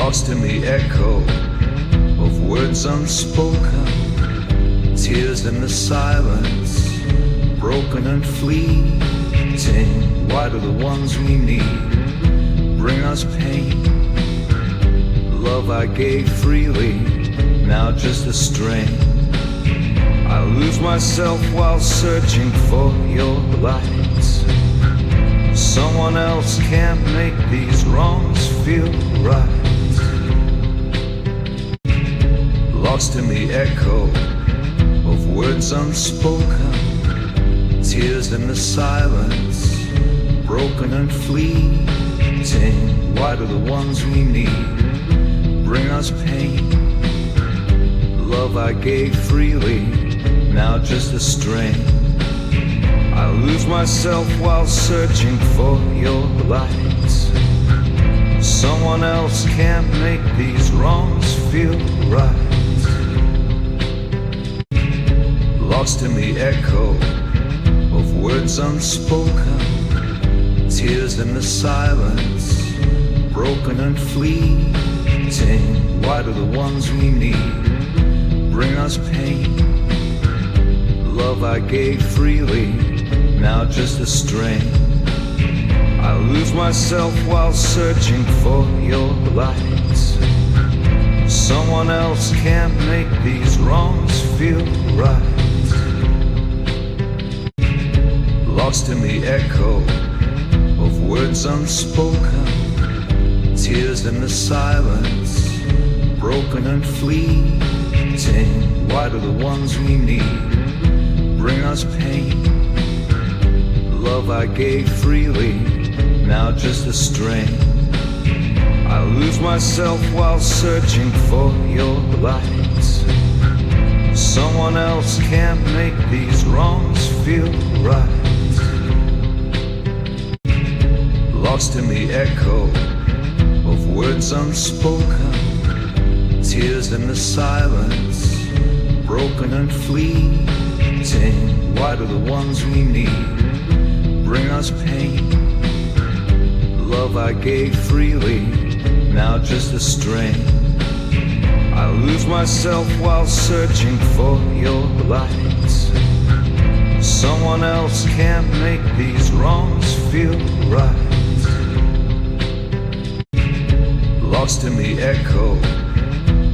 lost in the echo of words unspoken, tears in the silence, broken and fleeting. Why do the ones we need bring us pain? Love I gave freely, now just a strain. I lose myself while searching for your light. Someone else can't make these wrongs feel right. Lost in the echo of words unspoken, tears in the silence, broken and fleeting. Why do the ones we need bring us pain? Love I gave freely, now just a strain. I lose myself while searching for your light. Someone else can't make these wrongs feel right. Lost in the echo of words unspoken, tears in the silence, broken and fleeting. Why do the ones we need bring us pain? Love I gave freely, now just a strain. I lose myself while searching for your light. Someone else can't make these wrongs feel right. Lost in the echo of words unspoken, tears in the silence, broken and fleeting. Why do the ones we need bring us pain? Love I gave freely, now just a strain. I lose myself while searching for your light. Someone else can't make these wrongs feel right. Lost in the echo of words unspoken, tears in the silence, broken and fleeting. Why do the ones we need bring us pain? Love I gave freely, now just a strain. I lose myself while searching for your light. Someone else can't make these wrongs feel right. Lost in the echo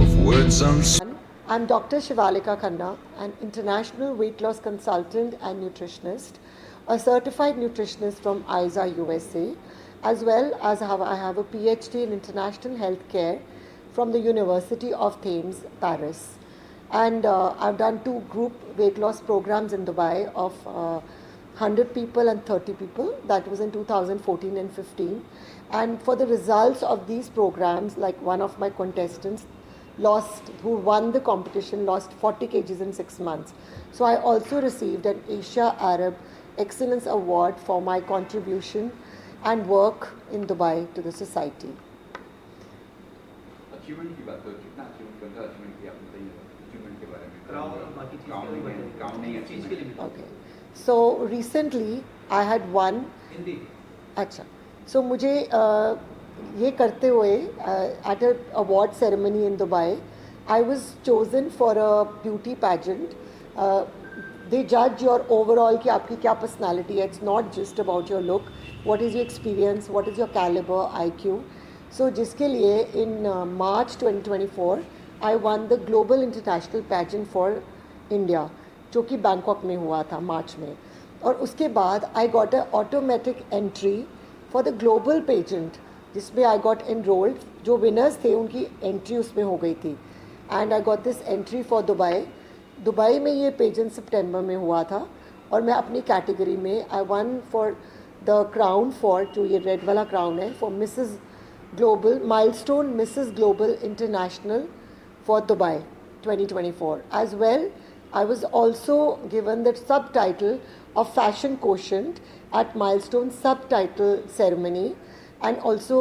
of words unspoken. I'm Dr. Shivalika Khanna, an international weight loss consultant and nutritionist, a certified nutritionist from ISA USA, as well as I have a PhD in international healthcare from the University of Thames, Paris. And I've done 2 group weight loss programs in Dubai of 100 people and 30 people. That was in 2014 and 15. And for the results of these programs, like one of my contestants who won the competition, lost 40 kgs in 6 months. So I also received an Asia Arab Excellence Award for my contribution and work in Dubai to the society. Achievement की बात करो, कितना achievement करता achievement किया आपने बताइए achievement के बारे में काउंट नहीं है चीज़ के लिए okay so recently I had one Hindi अच्छा सो मुझे ये करते हुए at a award ceremony in Dubai I was chosen for a beauty pageant they जज योर ओवरऑल कि आपकी क्या पर्सनालिटी है it's not just about your look what is your experience what is your calibre IQ so जिसके लिए in March 2024 I won the global international pageant for India जो कि Bangkok में हुआ था मार्च में और उसके बाद I got a automatic entry for the global pageant जिसमें आई गॉट एनरोल्ड जो विनर्स थे उनकी एंट्री उसमें हो गई थी and I got this entry for Dubai में ये पेजेंट सितंबर में हुआ था और मैं अपनी कैटेगरी में I won for the crown for जो ये रेड वाला क्राउन है for Mrs global milestone Mrs global international for Dubai 2024 as well I was also given the subtitle of Fashion Quotient at Milestone Subtitle Ceremony and also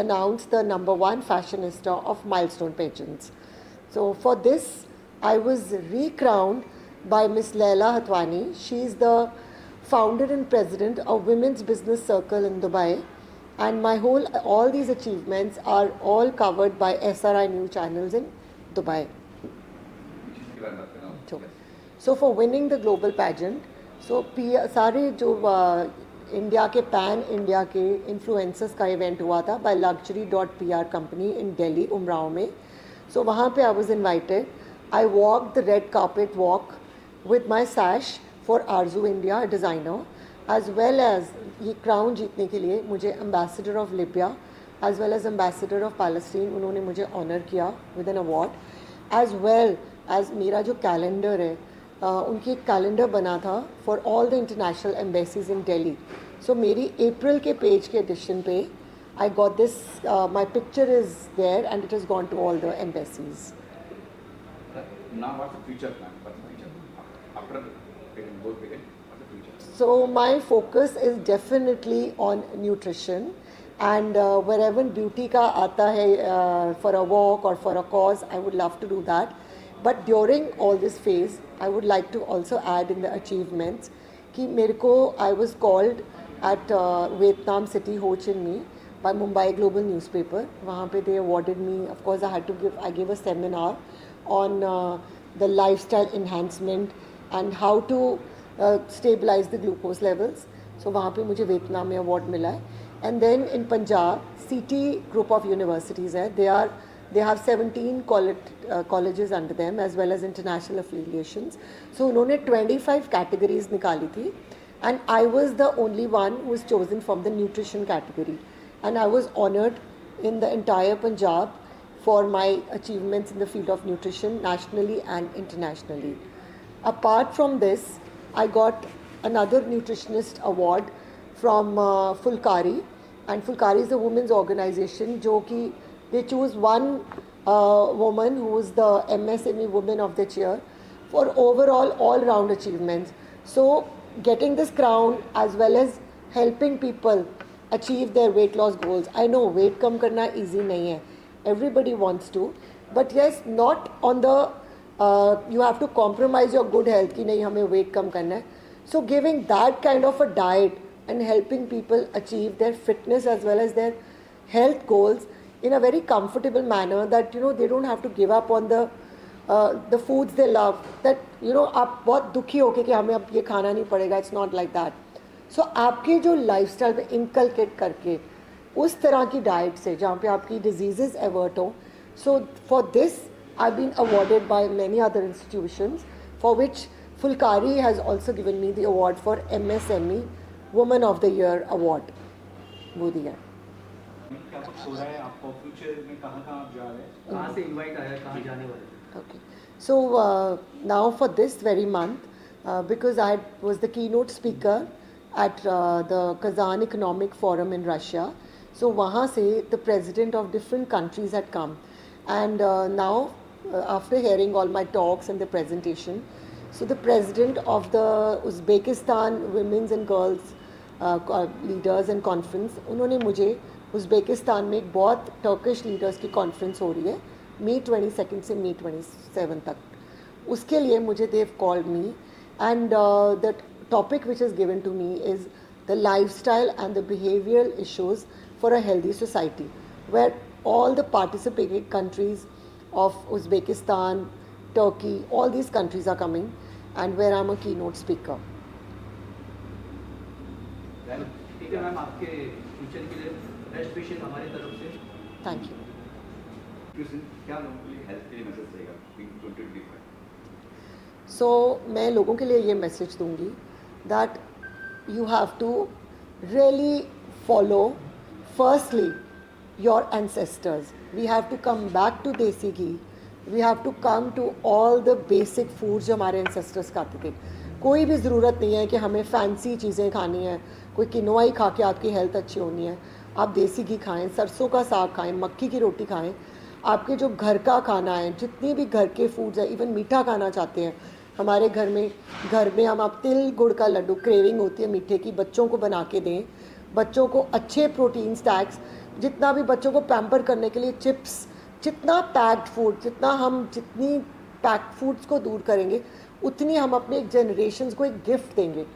announced the #1 fashionista of Milestone pageants. So for this, I was recrowned by Miss Laila Hatwani. She is the founder and president of Women's Business Circle in Dubai And all these achievements are all covered by SRI News channels in Dubai. इसके बारे में बात करना So, so for winning the global pageant, so सारे जो India के pan India के influencers का इवेंट हुआ था by luxury.pr company in Delhi Umrao में. सो वहाँ पे I was invited. I walk the red carpet walk with my sash for Arzoo India designer, as well as ये क्राउन जीतने के लिए मुझे ambassador of Libya as well as ambassador of Palestine उन्होंने मुझे ऑनर किया with an award. As well as मेरा जो कैलेंडर है उनकी एक कैलेंडर बना था for all the international embassies in Delhi. So मेरी अप्रैल के पेज के एडिशन पे I got this, my picture is there and it is gone to all the embassies. Now what's the future plan? What's the future after getting both big? What's the future? So my focus is definitely on nutrition, and wherever beauty का आता है for a walk or for a cause, I would love to do that. But during all this phase, I would like to also add in the achievements कि मेरे को I was called at Vietnam City Ho Chi Minh by Mumbai Global newspaper. वहाँ पे they awarded me. Of course, I gave a seminar on the lifestyle enhancement and how to stabilize the glucose levels. So वहाँ पे मुझे Vietnam में award मिला है. And then in Punjab, CT group of universities है. They have 17 colleges under them as well as international affiliations. So उन्होंने 25 categories निकाली थी. And I was the only one who was chosen from the nutrition category. And I was honored in the entire Punjab for my achievements in the field of nutrition nationally and internationally. Apart from this, I got another nutritionist award from Fulkari, and Fulkari is a women's organization जो कि they choose one woman who is the MSME Woman of the Year for overall all-round achievements. So getting this crown as well as helping people achieve their weight loss goals. I know weight कम करना easy नहीं है. Everybody wants to, but yes, not on the you have to compromise your good health कि नहीं हमें weight कम करना है. So giving that kind of a diet and helping people achieve their fitness as well as their health goals in a very comfortable manner, that they don't have to give up on the foods they love, that आप बहुत दुखी हो के कि हमें अब ये खाना नहीं पड़ेगा. It's not like that. So आपके जो lifestyle में inculcate करके उस तरह की डाइट से जहाँ पे आपकी डिजीज़ एवर्ट हो. So for this I been awarded by many other institutions for which Phulkari has also given me the award for MSME women of the year award. वो दिया. क्या कुछ हो रहा है आपको फ्यूचर में, कहाँ आप जा रहे हैं, कहाँ से इनवाइट आया, कहाँ जाने वाले? Okay. So now for this very month, because I was the keynote speaker at the Kazan Economic Forum in Russia. So वहाँ से the president of different countries had come, and now after hearing all my talks and the presentation, so the president of the Uzbekistan Women's and Girls Leaders and Conference, उन्होंने मुझे Uzbekistan में एक बहुत Turkish leaders की conference हो रही है May 22 से May 27 तक, उसके लिए मुझे they've called me, and the topic which is given to me is the lifestyle and the behavioral issues for a healthy society, where all the participating countries of Uzbekistan, Turkey, all these countries are coming, and where I'm a keynote speaker. ठीक है ma'am, आपके future के लिए best wishes हमारी तरफ से. Thank you. क्या लोगों के लिए हेल्थ के लिए मैसेज रहेगा 2025? So मैं लोगों के लिए ये मैसेज दूंगी that you have to really follow firstly your ancestors. We have to come back to desi ghee. We have to come to all the basic foods जो हमारे ancestors खाते थे. कोई भी ज़रूरत नहीं है कि हमें फैंसी चीज़ें खानी है, कोई किनोआ ही खा के आपकी हेल्थ अच्छी होनी है. आप देसी घी खाएं, सरसों का साग खाएं, मक्की की रोटी खाएं. आपके जो घर का खाना है, जितनी भी घर के फूड्स हैं, इवन मीठा खाना चाहते हैं, हमारे घर में हम आप तिल गुड़ का लड्डू, क्रेविंग होती है मीठे की, बच्चों को बना के दें. बच्चों को अच्छे प्रोटीन स्टैक्स, जितना भी बच्चों को पैम्पर करने के लिए चिप्स, जितना पैक्ड फूड, जितनी पैक्ड फूड्स को दूर करेंगे, उतनी हम अपने जनरेशन्स को एक गिफ्ट देंगे.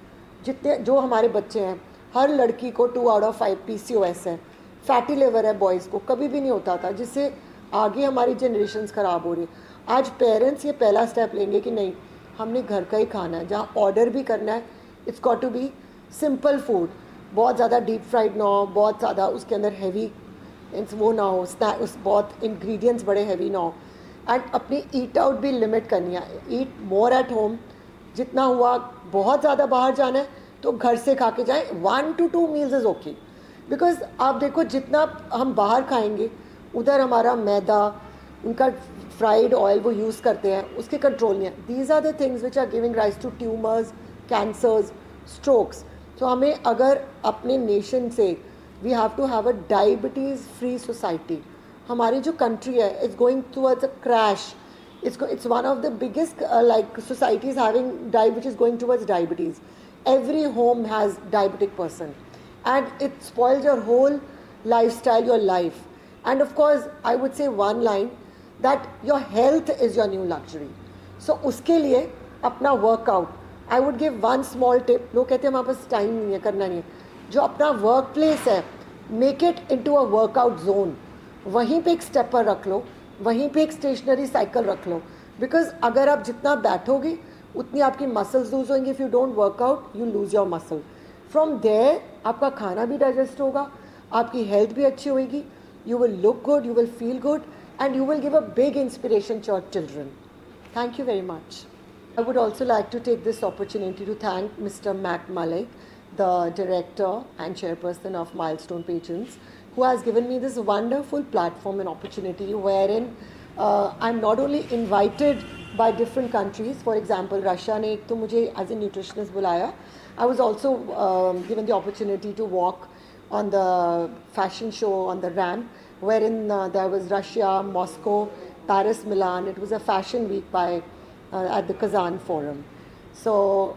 जितने जो हमारे बच्चे हैं हर लड़की को 2 out of 5 PCOS है, फैटी लिवर है बॉयज़ को, कभी भी नहीं होता था, जिससे आगे हमारी जनरेशन्स ख़राब हो रही है। आज पेरेंट्स ये पहला स्टेप लेंगे कि नहीं, हमने घर का ही खाना है, जहाँ ऑर्डर भी करना है it's got to be simple food, बहुत ज़्यादा डीप फ्राइड ना हो, बहुत ज़्यादा उसके अंदर हैवी वो ना हो, उस बहुत इंग्रेडिएंट्स बड़े हैवी ना हो, एंड अपनी ईट आउट भी लिमिट करनी है, ईट मोर एट होम, जितना हुआ। बहुत ज़्यादा बाहर जाना है तो घर से खा के जाएँ, 1 to 2 meals is okay, because आप देखो जितना हम बाहर खाएंगे उधर हमारा मैदा, उनका फ्राइड ऑयल वो यूज़ करते हैं, उसके कंट्रोल नहीं है। These are the things which are giving rise to tumours, cancers, strokes. तो हमें अगर अपने नेशन से we have to have a diabetes free society. हमारी जो कंट्री है it's going towards a crash, it's one of the biggest like societies having which is going towards diabetes. Every home has diabetic person, and it spoils your whole lifestyle, your life. And of course I would say one line that your health is your new luxury. So uske liye apna workout, I would give one small tip. लोग कहते हैं हमारे पास time नहीं है, करना नहीं है, जो अपना वर्क प्लेस है make it into a workout zone, वहीं पे एक स्टेपर रख लो, वहीं पे एक स्टेशनरी साइकिल रख लो, बिकॉज अगर आप जितना बैठोगे उतनी आपकी मसल्स लूज होंगी। If you don't work out you lose your muscle. From there आपका खाना भी डाइजेस्ट होगा, आपकी हेल्थ भी अच्छी होगी, you will look good, you will feel good, and you will give a big inspiration to your children. Thank you very much. I would also like to take this opportunity to thank Mr. Mac Malik, the director and chairperson of Milestone Pageants, who has given me this wonderful platform and opportunity wherein I'm not only invited by different countries. For example, Russia ने एक तो मुझे as a nutritionist बुलाया. I was also given the opportunity to walk on the fashion show on the ramp, wherein there was Russia, Moscow, Paris, Milan. It was a fashion week by at the Kazan Forum. So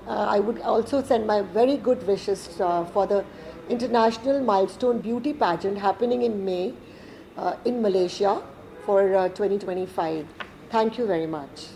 I would also send my very good wishes for the International Milestone Beauty Pageant happening in May in Malaysia for 2025. Thank you very much.